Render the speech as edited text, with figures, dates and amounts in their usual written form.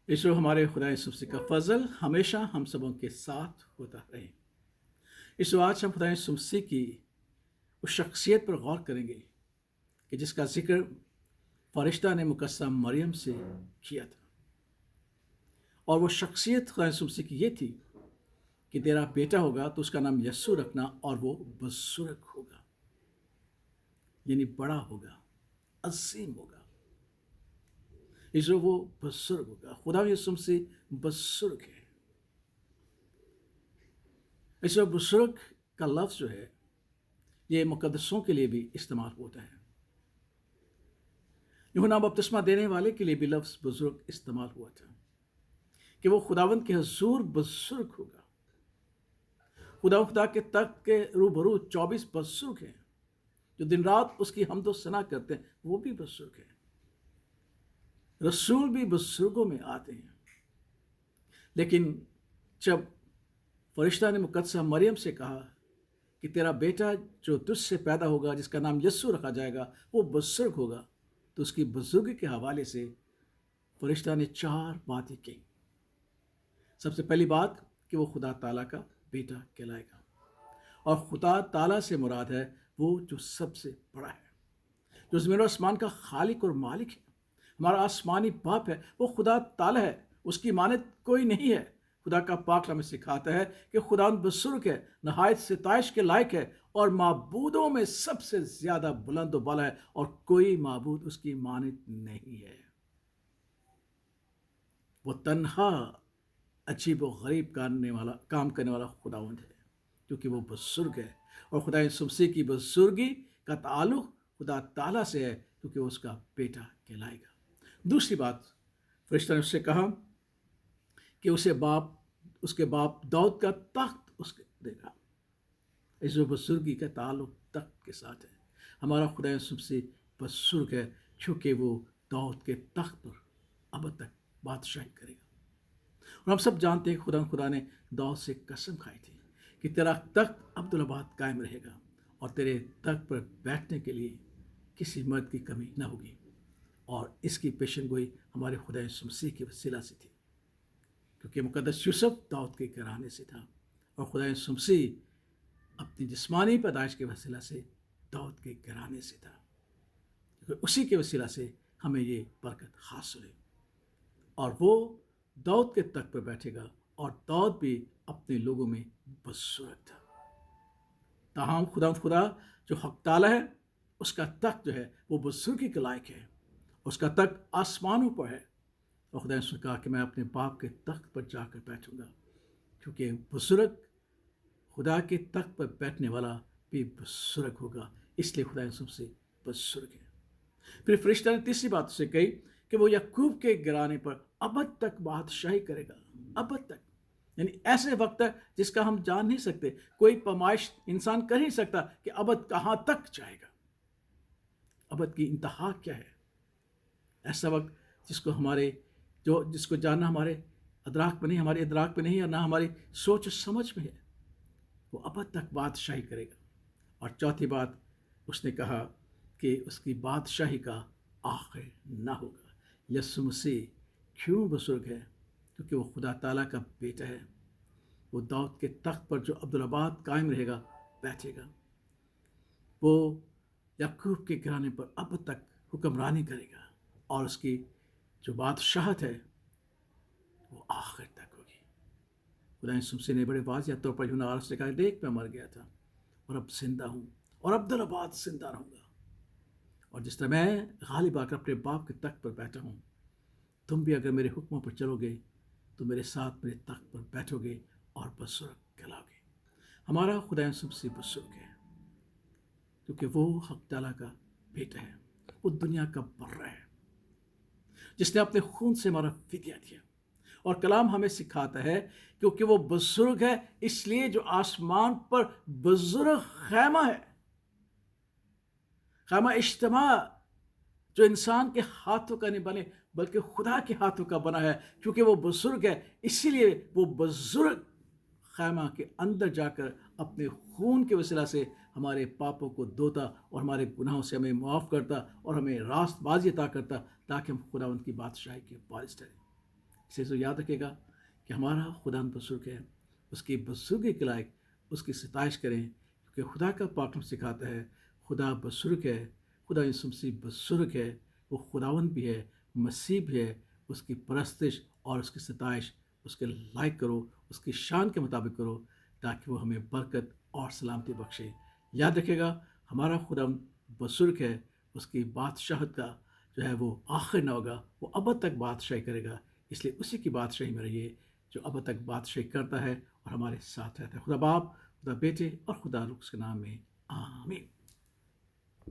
ईश्वर हमारे खुदा यीशु मसीह का फजल हमेशा हम सबों के साथ होता रहे। ईश्वर आज हम खुदा यीशु मसीह की उस शख्सियत पर गौर करेंगे कि जिसका जिक्र फरिश्ता ने मुकद्दसा मरियम से किया था। और वो शख्सियत खुदा यीशु मसीह की ये थी कि तेरा बेटा होगा तो उसका नाम यस्सु रखना, और वो बुजुर्ग होगा, यानी बड़ा होगा, अजीम होगा। ईश्वर वो बुजुर्ग होगा। खुदा यीशु मसीह बुजुर्ग है। ईश्वर बुजुर्ग का लफ्ज़ जो है ये मुकद्दसों के लिए भी इस्तेमाल होता है। यूहन्ना बपतिस्मा देने वाले के लिए भी लफ्ज़ बुजुर्ग इस्तेमाल हुआ था कि वो खुदावंद के हुजूर बुजुर्ग होगा। खुदा के तख्त के रूबरू 24 बुजुर्ग हैं जो दिन रात उसकी हम्दो सना करते हैं, वो भी बुजुर्ग हैं। रसूल भी बुजुर्गों में आते हैं। लेकिन जब फरिश्ता ने मुकद्दसा मरियम से कहा कि तेरा बेटा जो तुझसे पैदा होगा जिसका नाम यस्सु रखा जाएगा वो बुजुर्ग होगा, तो उसकी बुजुर्गी के हवाले से फरिश्ता ने 4 बातें की। सबसे पहली बात कि वो खुदा ताला का बेटा कहलाएगा, और खुदा ताला से मुराद है वो जो सबसे बड़ा है, जो ज़मीन और आसमान का खालिक और मालिक है। हमारा आसमानी बाप है, वो खुदा ताला है, उसकी मानद कोई नहीं है। खुदा का पाक हमें सिखाता है कि खुदा बुजुर्ग है, नहायत सिताइश के लायक है, और माबूदों में सबसे ज़्यादा बुलंद व बाला है, और कोई माबूद उसकी मानद नहीं है। वो तन्हा अजीब व गरीब काम करने वाला खुदावंद है, क्योंकि वो बुजुर्ग है। और खुदा यीशु मसीह की बुजुर्गी का ताल्लुक खुदा ताला से है, क्योंकि वो उसका बेटा कहलाएगा। दूसरी बात, फरिश्ता ने उससे कहा कि उसके बाप दाऊद का तख्त उसके देगा। इस बुजुर्गी का ताल्लुक तख्त के साथ है। हमारा खुदा यीशु मसीह बुजुर्ग है, क्योंकि वो दाऊद के तख्त पर अब तक बादशाही करेगा। और हम सब जानते हैं खुदा ने दाऊद से कसम खाई थी कि तेरा तख्त अब्दुल्लाबाद कायम रहेगा, और तेरे तख्त पर बैठने के लिए किसी मर्द की कमी न होगी। और इसकी पेशन गोई हमारे खुदा यीशु मसीह के वसीला से थी, क्योंकि मुकद्दस यूसुफ दाऊद के घराने से था, और खुदा यीशु मसीह अपनी जिस्मानी पैदाइश के वसीला से दाऊद के घराने से था, क्योंकि उसी के वसीला से हमें ये बरकत हासिल है। और वो दाऊद के तख्त पर बैठेगा, और दाऊद भी अपने लोगों में बुजुर्ग था। ताहम खुदा जो हक ताला है, उसका तख्त जो है वो बुजुर्गी के लायक है। उसका तख्त आसमानों पर है, और खुदा ने कहा कि मैं अपने बाप के तख्त पर जाकर बैठूंगा, क्योंकि बुजुर्ग खुदा के तख्त पर बैठने वाला भी बुजुर्ग होगा। इसलिए खुदा यीशु से बुजुर्ग है। फिर फरिश्ता ने तीसरी बात से कही कि वो याकूब के घराने पर अबद तक बादशाही करेगा। अबद तक यानी ऐसे वक्त है जिसका हम जान नहीं सकते, कोई पैमाइश इंसान कर नहीं सकता कि अबद कहाँ तक जाएगा, अबद की इंतहा क्या है। ऐसा वक्त जिसको जानना हमारे अदराक में नहीं, हमारे इदराक में नहीं, और ना हमारी सोच समझ में है, वो अबद तक बादशाही करेगा। और चौथी बात उसने कहा कि उसकी बादशाही का आखिर ना होगा। यीशु मसीह क्यों बुजुर्ग है? क्योंकि वो खुदा ताला का बेटा है। वो दाऊद के तख्त पर जो अब्दुल्लाबाद कायम रहेगा बैठेगा। वो याकूब के घराने पर अब तक हुक्मरानी करेगा, और उसकी जो बादशाहत है वो आखिर तक होगी। खुदा यीशु मसीह ने बड़े वाज़िह तौर पर यूहन्ना 8 से कहा, देख मैं मर गया था और अब जिंदा हूँ, और अब्दुल्लाबाद जिंदा रहूँगा। और जिस तरह मैं गालिब आकर अपने बाप के तख्त पर बैठा हूँ, तुम भी अगर मेरे हुक्मों पर चलोगे तो मेरे साथ मेरे तख्त पर बैठोगे और बुजुर्ग कहलाओगे। हमारा खुदा यीशु मसीह बुजुर्ग है, क्योंकि वो हक ताला का बेटा है। वो दुनिया का बर्रा है, जिसने अपने खून से हमारा फिदिया दिया। और कलाम हमें सिखाता है क्योंकि वो बुजुर्ग है, इसलिए जो आसमान पर बुजुर्ग खैमा है, खैमा इज्तिमा, जो इंसान के हाथों का नहीं बने बल्कि खुदा के हाथों का बना है, क्योंकि वो बुजुर्ग है, इसीलिए वो बुजुर्ग खैमा के अंदर जाकर अपने खून के वसीला से हमारे पापों को धोता और हमारे गुनाहों से हमें माफ़ करता और हमें रास्तबाज़ी अता करता, ताकि हम खुदावंद की बादशाही के वारिस ठहरें। اسے تو یاد رکھے گا کہ ہمارا خدا بزرگ ہے، اس کی بزرگی کے لائق اس کی ستائش کریں، کیونکہ خدا کا پاکلام سکھاتا ہے خدا بزرگ ہے، خدا یسوع مسیح بزرگ ہے، وہ خداوند بھی ہے، مسیح بھی ہے۔ اس کی پرستش اور اس کی ستائش اس کے لائق کرو، اس کی شان کے مطابق کرو، تاکہ وہ ہمیں برکت اور سلامتی بخشے۔ یاد رکھے گا ہمارا خدا بزرگ ہے، اس کی بادشاہت کا جو ہے وہ آخر نہ ہوگا، وہ ابد تک بادشاہی کرے گا، اس لیے اسی کی بادشاہی میں رہیے جو ابد تک بادشاہی کرتا ہے اور ہمارے ساتھ رہتا ہے۔ خدا باپ، خدا بیٹے اور خدا روح کے نام میں آمین۔